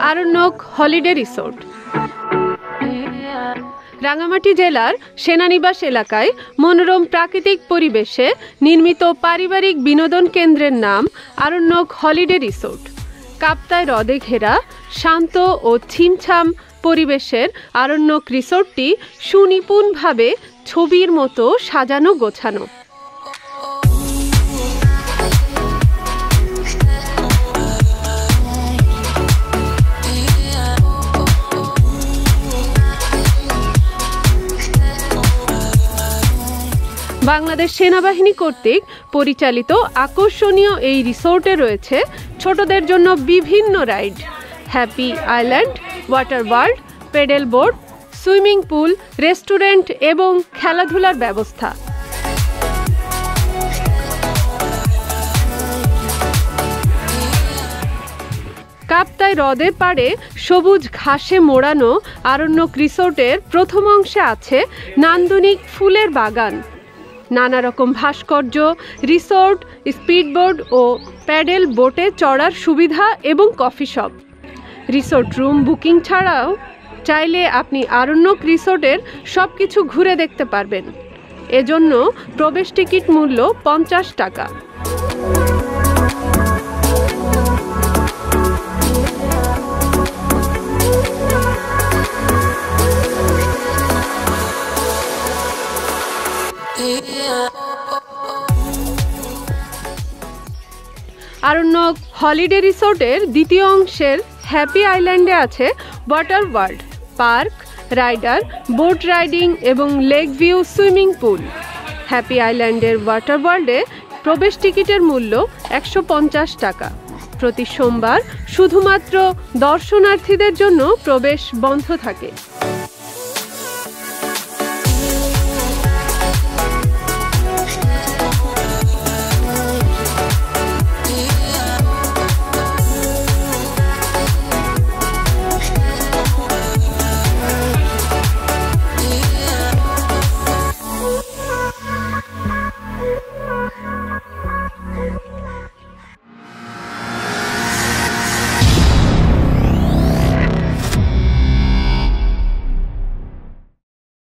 Aranyak holiday resort Rangamati জেলার সেনানিবাস এলাকায় মনোরম প্রাকৃতিক পরিবেশে নির্মিত পারিবারিক বিনোদন কেন্দ্রের নাম আরণ্যক হলিডে রিসোর্ট। কাপ্তাই হ্রদে ঘেরা শান্ত ও ছিমছাম পরিবেশের আরণ্যক রিসোর্টটি সুনিপুণভাবে ছবির মতো সাজানো গোছানো। বাংলাদেশ সেনাবাহিনী কর্তৃক পরিচালিত আকর্ষণীয় এই রিসোর্টে রয়েছে ছোটদের জন্য বিভিন্ন ride, happy island, water world, pedal boat, swimming pool, restaurant এবং খেলাধুলার ব্যবস্থা। কাপ্তাই হ্রদের পাড়ে সবুজ ঘাসে মোড়ানো আরণ্যক রিসোর্টের প্রথম অংশে আছে নান্দনিক ফুলের বাগান, নানা রকম ভাস্কর্য, রিসোর্ট, স্পিডবোট ও প্যাডেল বোটে চড়ার সুবিধা এবং coffee shop. Resort room booking ছাড়াও চাইলে আপনি আরণ্যক রিসোর্টের সব কিছু ঘুরে দেখতে পারবেন। এজন্য প্রবেশ টিকিট মূল্য 50 টাকা। আরণ্যক হলিডে রিসোর্টের দ্বিতীয় অংশের হ্যাপি আইল্যান্ডে আছে water world, park, rider, boat riding এবং lake view swimming pool. Happy আইল্যান্ডের ওয়াটার ওয়ার্ল্ডে প্রবেশ টিকিটের মূল্য 150 টাকা। প্রতি সোমবার শুধুমাত্র দর্শনার্থীদের জন্য প্রবেশ বন্ধ থাকে।